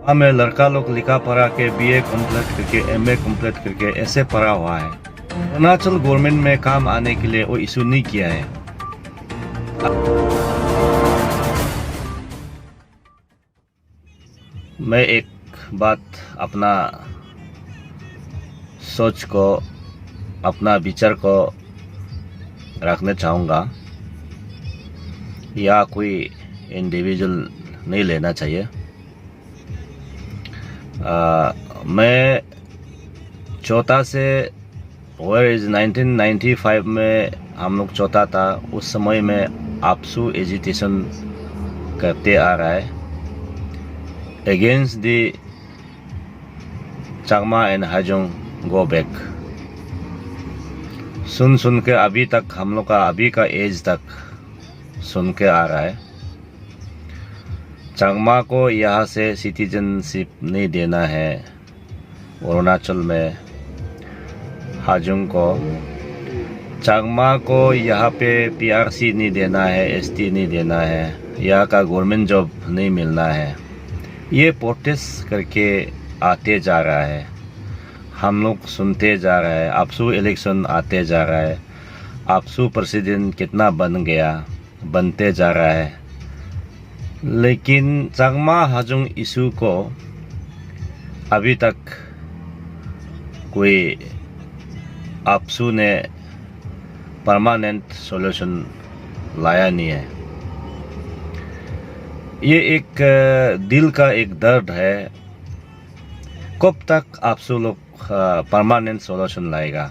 हमें लड़का लोग लिखा पढ़ा के बीए कंप्लीट करके एमए कंप्लीट करके ऐसे पढ़ा हुआ है। अरुणाचल गवर्नमेंट में काम आने के लिए वो इशू नहीं किया है। मैं एक बात अपना सोच को अपना विचार को रखना चाहूँगा, या कोई इंडिविजुअल नहीं लेना चाहिए। मैं चौथा से 1995 में हम लोग चौथा था, उस समय में आपसू एजुकेशन करते आ रहा है against the Chakma and Hajong go back. सुन के अभी तक हम लोग का अभी का एज तक सुन के आ रहा है। चांगमा को यहाँ से सिटीजनशिप नहीं देना है, अरुणाचल में हाजोंग को, चांगमा को यहाँ पे पीआरसी नहीं देना है, एसटी नहीं देना है, यहाँ का गवर्नमेंट जॉब नहीं मिलना है। ये प्रोटेस्ट करके आते जा रहा है, हम लोग सुनते जा रहा है। आपसू इलेक्शन आते जा रहा है, आपसू प्रेसिडेंट कितना बन गया, बनते जा रहा है, लेकिन चांगमा हाजोंग इशू को अभी तक कोई आपसू ने परमानेंट सॉल्यूशन लाया नहीं है। ये एक दिल का एक दर्द है, कब तक आपसू लोग परमानेंट सॉल्यूशन लाएगा।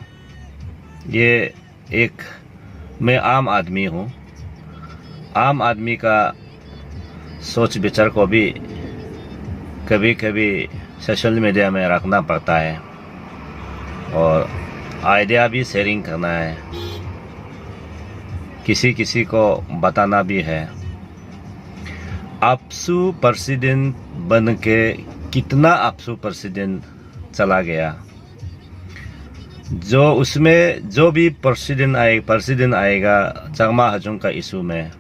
ये एक मैं आम आदमी हूँ, आम आदमी का सोच विचार को भी कभी कभी सोशल मीडिया में रखना पड़ता है और आइडिया भी शेयरिंग करना है, किसी किसी को बताना भी है। आपसू प्रेसिडेंट बन के कितना आपसू प्रेसिडेंट चला गया, जो उसमें जो भी प्रेसिडेंट आएगा चांगमा हाजोंग का इशू में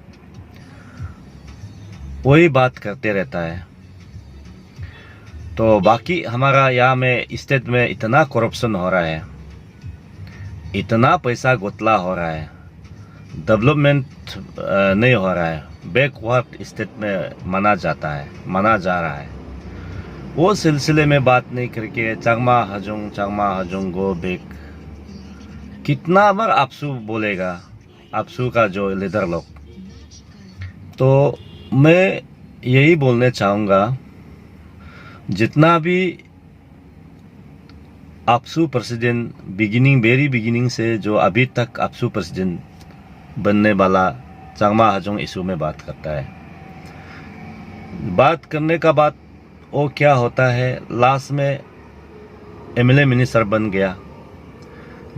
वही बात करते रहता है। तो बाकी हमारा यहाँ में स्टेट में इतना करप्शन हो रहा है, इतना पैसा घोटाला हो रहा है, डेवलपमेंट नहीं हो रहा है, बैकवर्ड स्टेट में माना जा रहा है। वो सिलसिले में बात नहीं करके चांगमा हाजोंग गो बैक कितना बार आपसू बोलेगा, आपसू का जो लीडर लोग। तो मैं यही बोलने चाहूँगा, जितना भी आपसू प्रेसिडेंट वेरी बिगिनिंग से जो अभी तक आपसू प्रेसिडेंट बनने वाला चांगमा हाजोंग इशू में बात करता है, बात करने का बाद वो क्या होता है, लास्ट में एमएलए मिनिस्टर बन गया।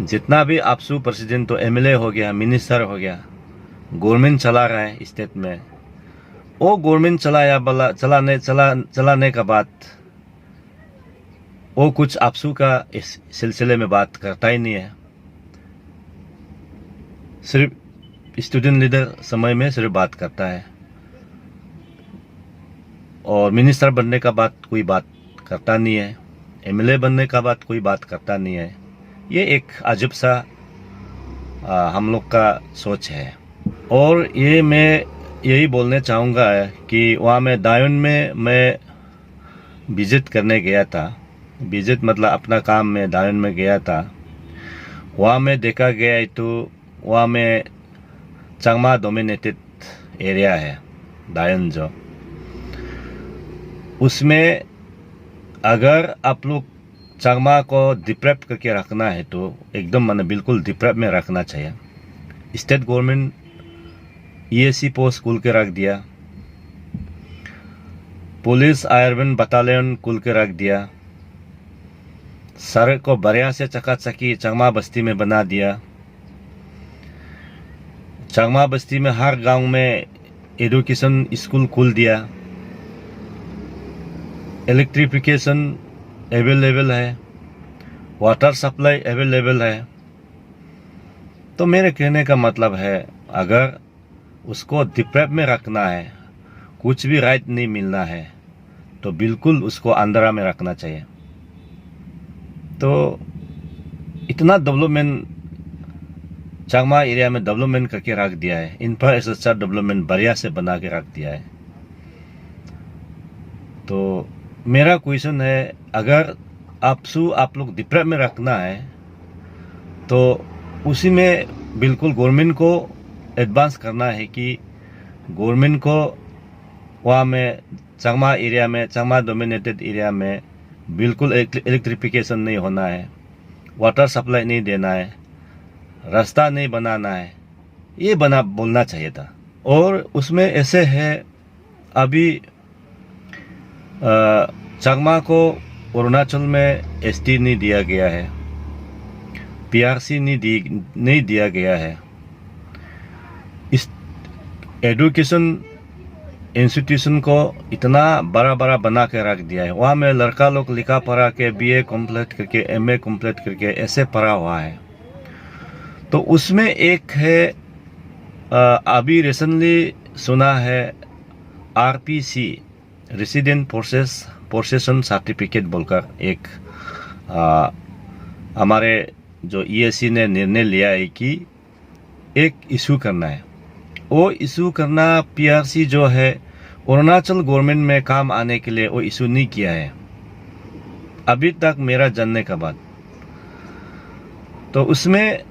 जितना भी आपसू प्रेसिडेंट तो एमएलए हो गया, मिनिस्टर हो गया, गवर्नमेंट चला रहा है स्टेट में। वो गवर्नमेंट चलाने का बाद वो कुछ आपसू का इस सिलसिले में बात करता ही नहीं है। सिर्फ स्टूडेंट लीडर समय में सिर्फ बात करता है और मिनिस्टर बनने का बाद कोई बात करता नहीं है, एमएलए बनने का बाद कोई बात करता नहीं है। ये एक अजब सा हम लोग का सोच है। और ये मैं यही बोलने चाहूँगा कि वहाँ में दायुन में मैं विजिट करने गया था, विजिट मतलब अपना काम में दायुन में गया था। वहाँ में देखा गया तो वहाँ में चांगमा डोमिनेटेड एरिया है दायुन, जो उसमें अगर आप लोग चांगमा को डिप्रेप करके रखना है तो एकदम मैंने बिल्कुल डिप्रेप में रखना चाहिए। स्टेट गवर्नमेंट ईएससी पोस्ट खुल के रख दिया, पुलिस आयरन बटालियन खुल के रख दिया, सड़क को बढ़िया से चकाचकी चांगमा बस्ती में बना दिया। चांगमा बस्ती में हर गांव में एजुकेशन स्कूल खोल दिया, इलेक्ट्रिफिकेशन अवेलेबल है, वाटर सप्लाई अवेलेबल है। तो मेरे कहने का मतलब है, अगर उसको डिप्रेप में रखना है, कुछ भी राइट नहीं मिलना है, तो बिल्कुल उसको आंध्रा में रखना चाहिए। तो इतना डेवलपमेंट चांगमा एरिया में डेवलपमेंट करके रख दिया है, इंफ्रास्ट्रक्चर डेवलपमेंट बढ़िया से बना के रख दिया है। तो मेरा क्वेश्चन है, अगर आप लोग डिप्रेप में रखना है तो उसी में बिल्कुल गवर्नमेंट को एडवांस करना है कि गवर्नमेंट को वहाँ में चांगमा एरिया में, चांगमा डोमिनेटेड एरिया में बिल्कुल इलेक्ट्रिफिकेशन नहीं होना है, वाटर सप्लाई नहीं देना है, रास्ता नहीं बनाना है, ये बोलना चाहिए था। और उसमें ऐसे है, अभी चांगमा को अरुणाचल में एसटी नहीं दिया गया है, पीआरसी नहीं दिया गया है। इस एजुकेशन इंस्टीट्यूशन को इतना बड़ा बड़ा बना के रख दिया है, वहाँ में लड़का लोग लिखा पढ़ा के बीए कंप्लीट करके एमए कंप्लीट करके ऐसे पढ़ा हुआ है। तो उसमें एक है, अभी रिसेंटली सुना है, आरपीसी रेसिडेंट पोसेशन सर्टिफिकेट बोलकर एक हमारे जो ईएससी ने निर्णय लिया है कि एक इशू करना है। वो इशू करना, पीआरसी जो है अरुणाचल गवर्नमेंट में काम आने के लिए वो इशू नहीं किया है अभी तक मेरा जानने का बाद। तो उसमें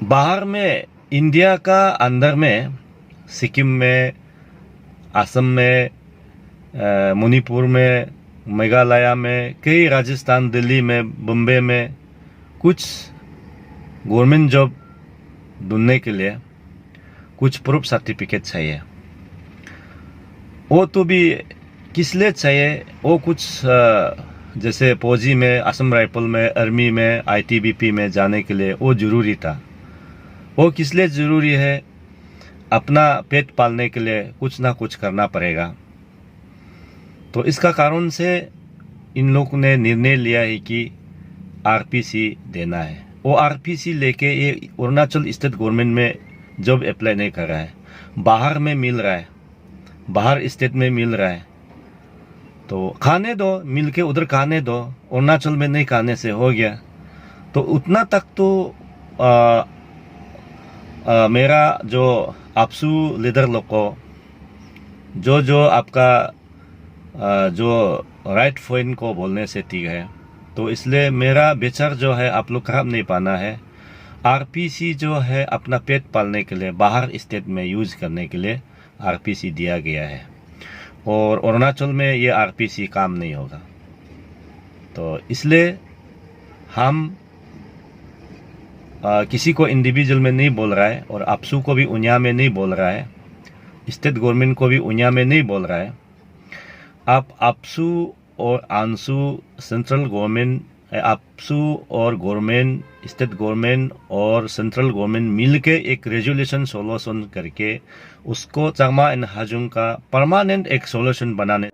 बाहर में, इंडिया का अंदर में, सिक्किम में, असम में, मणिपुर में, मेघालय में, कई राजस्थान, दिल्ली में, बम्बे में कुछ गवर्नमेंट जॉब ढूंढने के लिए कुछ प्रूफ सर्टिफिकेट चाहिए। वो तो भी किस लिए चाहिए, वो कुछ जैसे फौजी में, असम राइफल में, आर्मी में, आईटीबीपी में जाने के लिए वो जरूरी था। वो किस लिए जरूरी है, अपना पेट पालने के लिए कुछ ना कुछ करना पड़ेगा। तो इसका कारण से इन लोगों ने निर्णय लिया है कि आरपीसी देना है। वो आरपीसी लेके ये अरुणाचल स्टेट गवर्नमेंट में जॉब अप्लाई नहीं कर रहा है, बाहर में मिल रहा है, बाहर स्टेट में मिल रहा है। तो खाने दो, मिल के उधर खाने दो, अरुणाचल में नहीं खाने से हो गया। तो उतना तक तो मेरा जो आपसू लीडर लोग को जो आपका जो राइट पॉइंट को बोलने से ठीक है। तो इसलिए मेरा विचार जो है, आप लोग खराब नहीं पाना है। आरपीसी जो है अपना पेट पालने के लिए, बाहर स्टेट में यूज करने के लिए आरपीसी दिया गया है, और अरुणाचल में ये आरपीसी काम नहीं होगा। तो इसलिए हम किसी को इंडिविजुअल में नहीं बोल रहा है, और आपसू को भी उन्या में नहीं बोल रहा है, स्टेट गवर्नमेंट को भी उन्या में नहीं बोल रहा है। आप आपसू और आंसू सेंट्रल गवर्नमेंट, आपसू और गवर्नमेंट, स्टेट गवर्नमेंट और सेंट्रल गवर्नमेंट मिल के एक रेजोल्यूशन सोल्यूशन करके उसको चांगमा एंड हाजुंग का परमानेंट एक सोल्यूशन बनाने